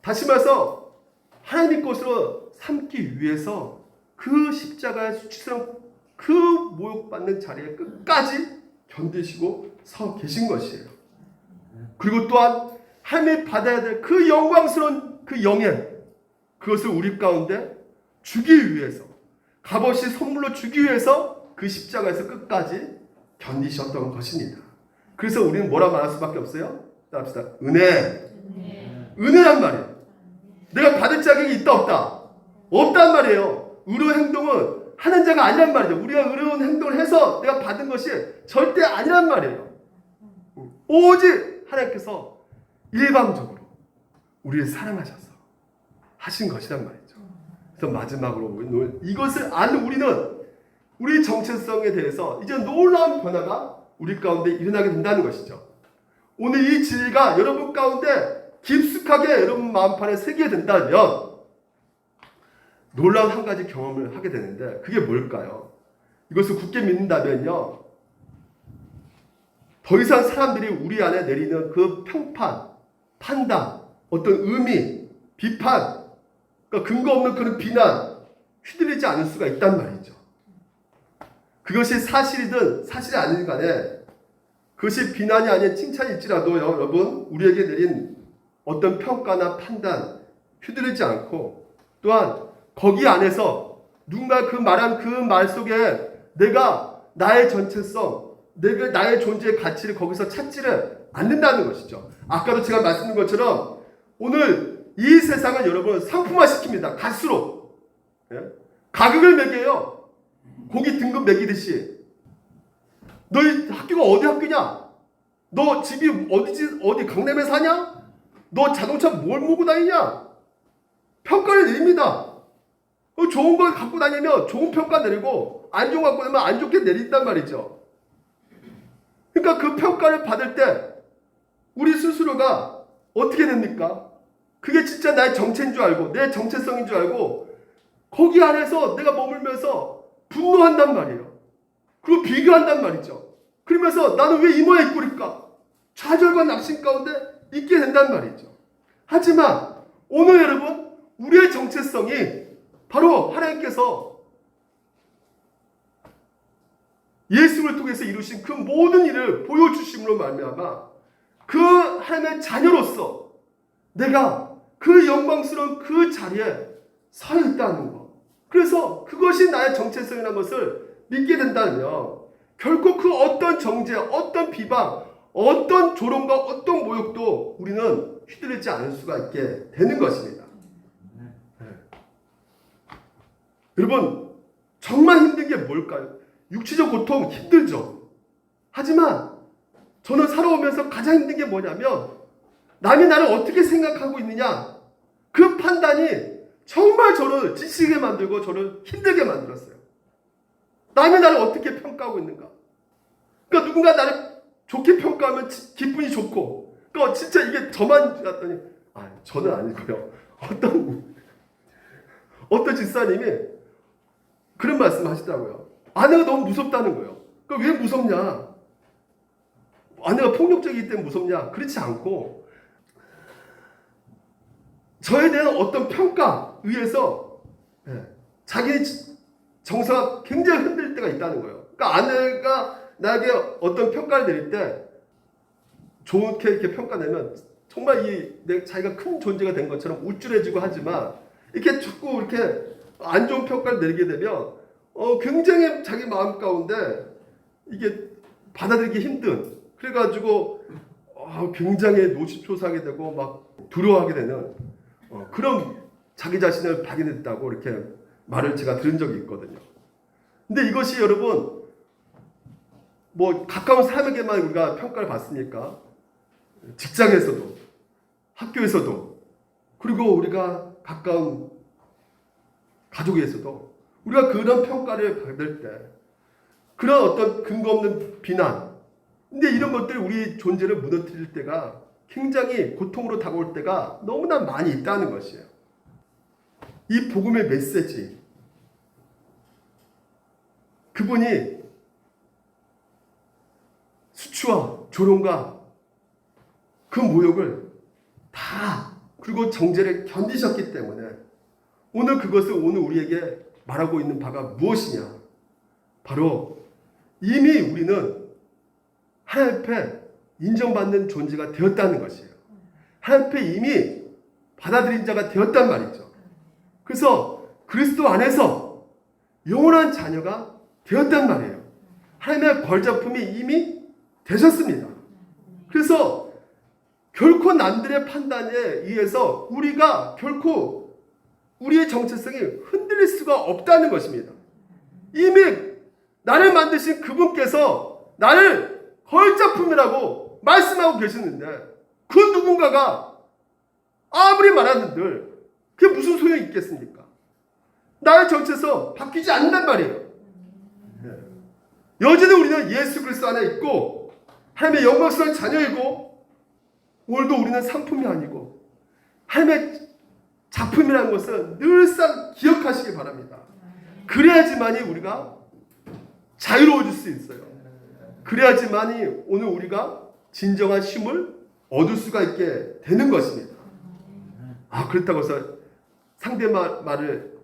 다시 말해서 하나님 것으로 삼기 위해서 그 십자가의 수치스러운 그 모욕받는 자리에 끝까지 견디시고 서 계신 것이에요. 그리고 또한 하나님이 받아야 될 그 영광스러운 그 영예, 그것을 우리 가운데 주기 위해서, 값없이 선물로 주기 위해서 그 십자가에서 끝까지 견디셨던 것입니다. 그래서 우리는 뭐라 말할 수밖에 없어요? 합시다. 은혜. 은혜란 말이에요. 내가 받을 자격이 있다 없다? 없단 말이에요. 의로 행동은 하는 자가 아니란 말이죠. 우리가 의로운 행동을 해서 내가 받은 것이 절대 아니란 말이에요. 오직 하나님께서 일방적으로 우리를 사랑하셔서 하신 것이란 말이죠. 그래서 마지막으로 이것을 아는 우리는 우리 정체성에 대해서 이제 놀라운 변화가 우리 가운데 일어나게 된다는 것이죠. 오늘 이 진리가 여러분 가운데 깊숙하게 여러분 마음판에 새기게 된다면 놀라운 한 가지 경험을 하게 되는데, 그게 뭘까요? 이것을 굳게 믿는다면요, 더 이상 사람들이 우리 안에 내리는 그 평판, 판단, 어떤 의미, 비판, 그러니까 근거 없는 그런 비난, 휘둘리지 않을 수가 있단 말이죠. 그것이 사실이든 사실이 아닌 간에, 그것이 비난이 아닌 칭찬일지라도 여러분, 우리에게 내린 어떤 평가나 판단 휘둘리지 않고, 또한 거기 안에서 누군가 그 말한 그 말 속에 내가 나의 전체성, 내가 나의 존재의 가치를 거기서 찾지를 않는다는 것이죠. 아까도 제가 말씀드린 것처럼 오늘 이 세상은 여러분 상품화시킵니다. 값으로. 예? 가격을 매겨요. 고기 등급 매기듯이. 너희 학교가 어디 학교냐? 너 집이 어디 강남에 사냐? 너 자동차 뭘 몰고 다니냐? 평가를 내립니다. 좋은 걸 갖고 다니면 좋은 평가 내리고, 안 좋은 거 갖고 다니면 안 좋게 내린단 말이죠. 그러니까 그 평가를 받을 때 우리 스스로가 어떻게 됩니까? 그게 진짜 나의 정체인 줄 알고, 내 정체성인 줄 알고, 거기 안에서 내가 머물면서 분노한단 말이에요. 그리고 비교한단 말이죠. 그러면서 나는 왜 이 모양 입고일까? 좌절과 낙심 가운데 있게 된단 말이죠. 하지만 오늘 여러분, 우리의 정체성이 바로 하나님께서 예수를 통해서 이루신 그 모든 일을 보여주심으로 말미암아 그 하나님의 자녀로서 내가 그 영광스러운 그 자리에 서 있다는 것. 그래서 그것이 나의 정체성이라는 것을 믿게 된다면 결코 그 어떤 정죄, 어떤 비방, 어떤 조롱과 어떤 모욕도 우리는 휘둘리지 않을 수가 있게 되는 것입니다. 여러분, 정말 힘든 게 뭘까요? 육체적 고통 힘들죠. 하지만 저는 살아오면서 가장 힘든 게 뭐냐면 남이 나를 어떻게 생각하고 있느냐 그 판단이 정말 저를 지치게 만들고 저를 힘들게 만들었어요. 남이 나를 어떻게 평가하고 있는가. 그러니까 누군가 나를 좋게 평가하면 기분이 좋고 그러니까 진짜 이게 저만 같더니 저는 아니고요. 어떤 집사님이 그런 말씀을 하시더라고요. 아내가 너무 무섭다는 거예요. 그러니까 왜 무섭냐? 아내가 폭력적이기 때문에 무섭냐? 그렇지 않고 저에 대한 어떤 평가 위에서 자기의 정서가 굉장히 흔들릴 때가 있다는 거예요. 그러니까 아내가 나에게 어떤 평가를 내릴 때 좋게 이렇게 평가내면 정말 자기가 큰 존재가 된 것처럼 우쭐해지고 하지만 이렇게 자꾸 이렇게 안 좋은 평가를 내리게 되면 굉장히 자기 마음 가운데 이게 받아들이기 힘든 그래가지고 굉장히 노심초사하게 되고 막 두려워하게 되는 그런 자기 자신을 발견했다고 이렇게 말을 제가 들은 적이 있거든요. 근데 이것이 여러분 뭐 가까운 사람에게만 우리가 평가를 받습니까? 직장에서도 학교에서도 그리고 우리가 가까운 가족에서도 우리가 그런 평가를 받을 때 그런 어떤 근거 없는 비난 근데 이런 것들이 우리 존재를 무너뜨릴 때가 굉장히 고통으로 다가올 때가 너무나 많이 있다는 것이에요. 이 복음의 메시지 그분이 수치와 조롱과 그 모욕을 다 그리고 정죄를 견디셨기 때문에 오늘 그것을 오늘 우리에게 말하고 있는 바가 무엇이냐? 바로 이미 우리는 하나님 앞에 인정받는 존재가 되었다는 것이에요. 하나님 앞에 이미 받아들인 자가 되었단 말이죠. 그래서 그리스도 안에서 영원한 자녀가 되었단 말이에요. 하나님의 벌작품이 이미 되셨습니다. 그래서 결코 남들의 판단에 의해서 우리가 결코 우리의 정체성이 흔들릴 수가 없다는 것입니다. 이미 나를 만드신 그분께서 나를 걸작품이라고 말씀하고 계시는데 그 누군가가 아무리 말하는들 그게 무슨 소용이 있겠습니까? 나의 정체성 바뀌지 않는단 말이에요. 여전히 우리는 예수 그리스도 안에 있고 하나님의 영광스러운 자녀이고 오늘도 우리는 상품이 아니고 하나님의 작품이라는 것은 늘상 기억하시기 바랍니다. 그래야지만이 우리가 자유로워질 수 있어요. 그래야지만이 오늘 우리가 진정한 쉼을 얻을 수가 있게 되는 것입니다. 그렇다고 해서 상대 말을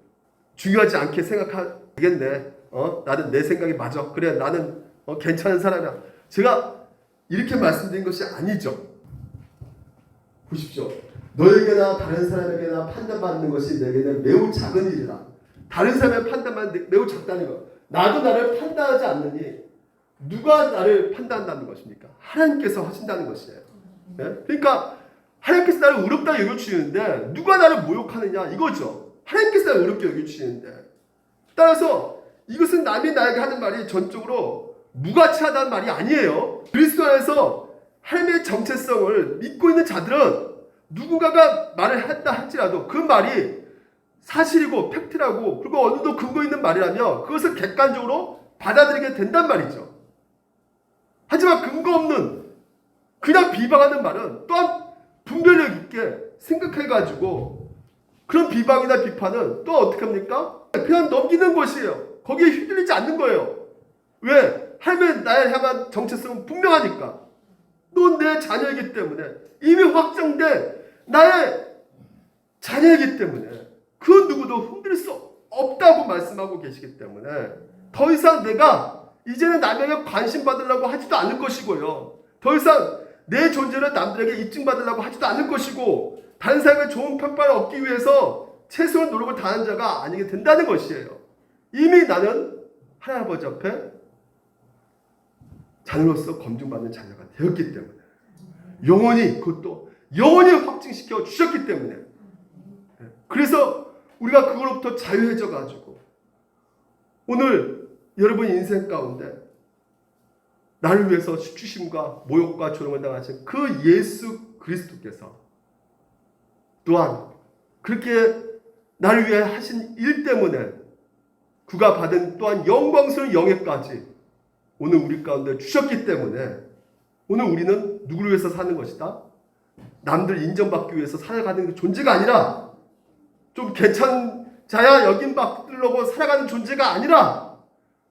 중요하지 않게 생각하겠네. 나는 내 생각이 맞아. 그래 나는 괜찮은 사람이야. 제가 이렇게 말씀드린 것이 아니죠. 보십시오. 너에게나 다른 사람에게나 판단받는 것이 내게는 매우 작은 일이다. 다른 사람의 판단만 매우 작다는 것. 나도 나를 판단하지 않느니 누가 나를 판단한다는 것입니까? 하나님께서 하신다는 것이에요. 네? 그러니까 하나님께서 나를 어렵다 여겨주시는데 누가 나를 모욕하느냐 이거죠. 하나님께서 나를 어렵게 여겨주시는데 따라서 이것은 남이 나에게 하는 말이 전적으로 무가치하다는 말이 아니에요. 그리스도 안에서 하나님의 정체성을 믿고 있는 자들은 누군가가 말을 했다 할지라도 그 말이 사실이고 팩트라고 그리고 어느 정도 근거 있는 말이라면 그것을 객관적으로 받아들이게 된단 말이죠. 하지만 근거 없는 그냥 비방하는 말은 또한 분별력 있게 생각해가지고 그런 비방이나 비판은 또 어떻게 합니까? 그냥 넘기는 것이에요. 거기에 휘둘리지 않는 거예요. 왜? 하나님의 나에 향한 정체성은 분명하니까. 넌 내 자녀이기 때문에 이미 확정된 나의 자녀이기 때문에 그 누구도 흔들 수 없다고 말씀하고 계시기 때문에 더 이상 내가 이제는 남에게 관심 받으려고 하지도 않을 것이고요. 더 이상 내 존재를 남들에게 입증받으려고 하지도 않을 것이고 다른 사람의 좋은 평가를 얻기 위해서 최소한 노력을 다하는 자가 아니게 된다는 것이에요. 이미 나는 하나님 아버지 앞에 자녀로서 검증받는 자녀가 되었기 때문에 영원히 그것도 영원히 확증시켜 주셨기 때문에 그래서 우리가 그걸로부터 자유해져 가지고 오늘 여러분 인생 가운데 나를 위해서 수치심과 모욕과 조롱을 당하신 그 예수 그리스도께서 또한 그렇게 나를 위해 하신 일 때문에 그가 받은 또한 영광스러운 영예까지 오늘 우리 가운데 주셨기 때문에 오늘 우리는 누구를 위해서 사는 것이다? 남들 인정받기 위해서 살아가는 존재가 아니라 좀 괜찮자야 여김받으려고 살아가는 존재가 아니라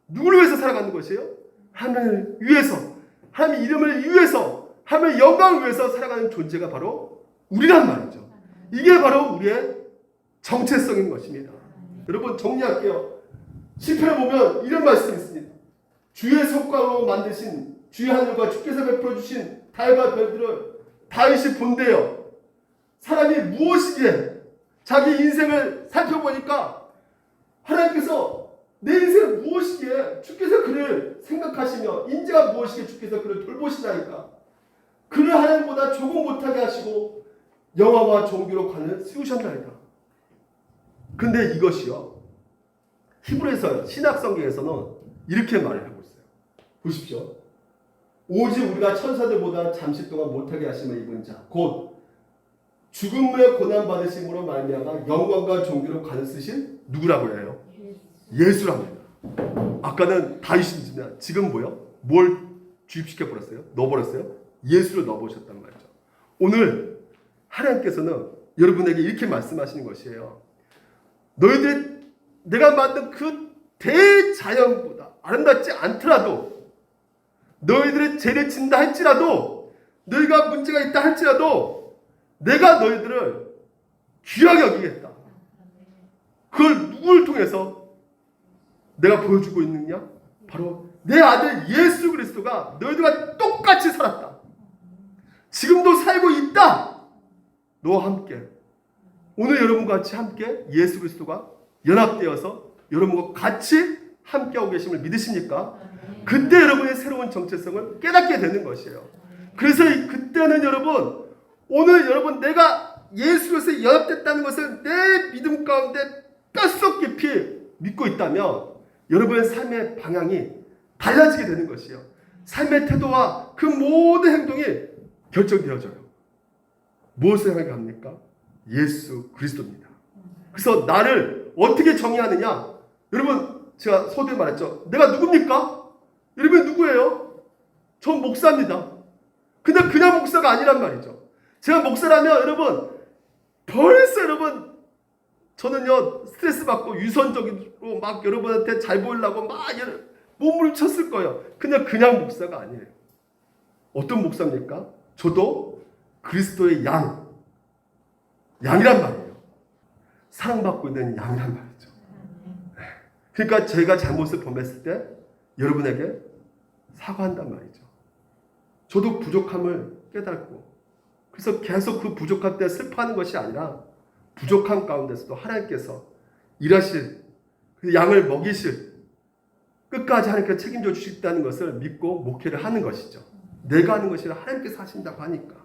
누구를 위해서 살아가는 것이에요? 하나님을 위해서, 하나님의 이름을 위해서, 하나님의 영광을 위해서 살아가는 존재가 바로 우리란 말이죠. 이게 바로 우리의 정체성인 것입니다. 여러분 정리할게요. 시편에 보면 이런 말씀이 있습니다. 주의 손가락으로 만드신 주의 하늘과 주께서 베풀어 주신 달과 별들을 다윗이 본대요. 사람이 무엇이기에 자기 인생을 살펴보니까 하나님께서 내 인생은 무엇이기에 주께서 그를 생각하시며 인자가 무엇이기에 주께서 그를 돌보시다니까 그를 하나님보다 조금 못하게 하시고 영화와 종교로 관을 씌우셨나이다. 근데 이것이요 히브리서 신약성경에서는 이렇게 말을 하고 있어요. 보십시오. 오직 우리가 천사들보다 잠시 동안 못하게 하심을 입은 자 곧 죽음의 고난 받으심으로 말미암아 영광과 존귀로 관을 쓰신 누구라고 해요? 예수랍니다. 아까는 다윗입니다. 지금 뭐요? 뭘 주입시켜 버렸어요? 넣어버렸어요? 예수를 넣어보셨단 말이죠. 오늘 하나님께서는 여러분에게 이렇게 말씀하시는 것이에요. 너희들이 내가 만든 그 대자연보다 아름답지 않더라도 너희들의 죄를 짓는다 할지라도 너희가 문제가 있다 할지라도 내가 너희들을 귀하게 여기겠다. 그걸 누구를 통해서 내가 보여주고 있느냐? 바로 내 아들 예수 그리스도가 너희들과 똑같이 살았다. 지금도 살고 있다. 너와 함께 오늘 여러분과 같이 함께 예수 그리스도가 연합되어서 여러분과 같이 함께하고 계심을 믿으십니까? 그때 여러분의 새로운 정체성을 깨닫게 되는 것이에요. 그래서 그때는 여러분 오늘 여러분 내가 예수로서 연합됐다는 것을 내 믿음 가운데 뼛속 깊이 믿고 있다면 여러분의 삶의 방향이 달라지게 되는 것이에요. 삶의 태도와 그 모든 행동이 결정되어져요. 무엇을 향합니까? 예수 그리스도입니다. 그래서 나를 어떻게 정의하느냐? 여러분 제가 서두에 말했죠. 내가 누굽니까? 여러분 누구예요? 전 목사입니다. 근데 그냥 목사가 아니란 말이죠. 제가 목사라면 여러분 벌써 여러분 저는요 스트레스 받고 유선적으로 막 여러분한테 잘 보이려고 막 몸을 쳤을 거예요. 그냥 목사가 아니에요. 어떤 목사입니까? 저도 그리스도의 양이란 말이에요. 사랑받고 있는 양이란 말이죠. 그러니까 제가 잘못을 범했을 때 여러분에게 사과한단 말이죠. 저도 부족함을 깨닫고 그래서 계속 그 부족할 때 슬퍼하는 것이 아니라 부족함 가운데서도 하나님께서 일하실 그 양을 먹이실 끝까지 하나님께서 책임져 주시겠다는 것을 믿고 목회를 하는 것이죠. 내가 하는 것이 아니라 하나님께서 하신다고 하니까.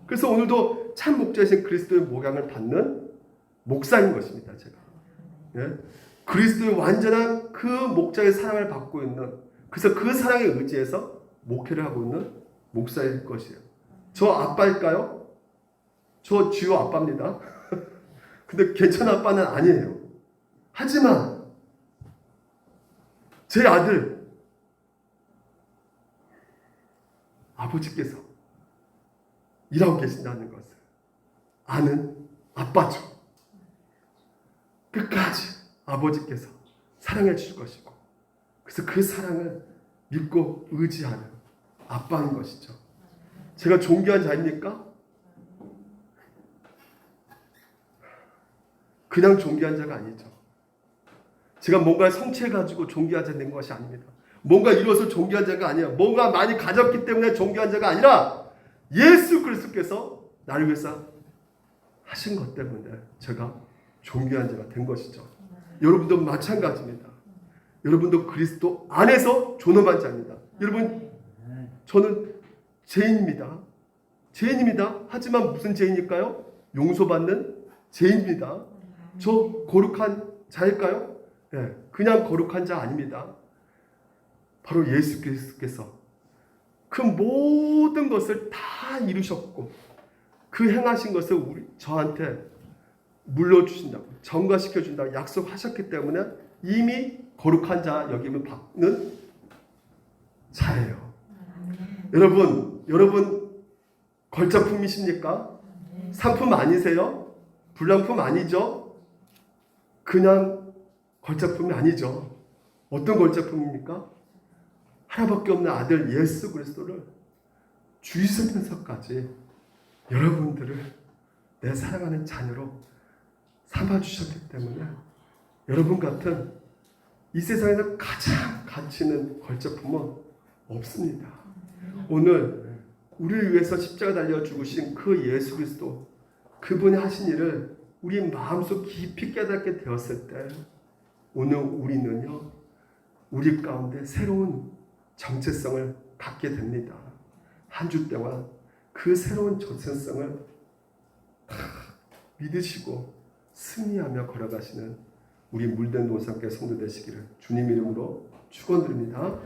그래서 오늘도 참 목자이신 그리스도의 모양을 받는 목사인 것입니다. 제가 그리스도의 완전한 그 목자의 사랑을 받고 있는 그래서 그 사랑에 의지해서 목회를 하고 있는 목사일 것이에요. 저 아빠일까요? 저 주요 아빠입니다. 근데 괜찮은 아빠는 아니에요. 하지만 제 아들 아버지께서 일하고 계신다는 것을 아는 아빠죠. 끝까지 아버지께서 사랑해 주실 것이고 그래서 그 사랑을 믿고 의지하는 아빠인 것이죠. 제가 존귀한 자입니까? 그냥 존귀한 자가 아니죠. 제가 뭔가 성취해가지고 존귀한 자 된 것이 아닙니다. 뭔가 이뤄서 존귀한 자가 아니에요. 뭔가 많이 가졌기 때문에 존귀한 자가 아니라 예수 그리스도께서 나를 위해서 하신 것 때문에 제가 존귀한 자가 된 것이죠. 여러분도 마찬가지입니다. 여러분도 그리스도 안에서 존엄한 자입니다. 여러분 저는 죄인입니다. 하지만 무슨 죄인일까요? 용서받는 죄인입니다. 저 거룩한 자일까요? 네, 그냥 거룩한 자 아닙니다. 바로 예수 그리스도께서 그 모든 것을 다 이루셨고 그 행하신 것을 저한테 물려주신다고 전가시켜준다고 약속하셨기 때문에 이미 거룩한 자 여김을 받는 자예요. 여러분 걸작품이십니까? 상품 아니세요? 불량품 아니죠? 그냥 걸작품이 아니죠. 어떤 걸작품입니까? 하나밖에 없는 아들 예수 그리스도를 주시면서까지 여러분들을 내 사랑하는 자녀로 삼아주셨기 때문에 여러분 같은 이 세상에서 가장 가치 있는 걸작품은 없습니다. 오늘 우리를 위해서 십자가 달려 죽으신 그 예수 그리스도 그분이 하신 일을 우리 마음속 깊이 깨닫게 되었을 때 오늘 우리는요 우리 가운데 새로운 정체성을 갖게 됩니다. 한 주 동안 그 새로운 정체성을 믿으시고 승리하며 걸어가시는 우리 물된 노상계 성도 되시기를 주님 이름으로 축원드립니다.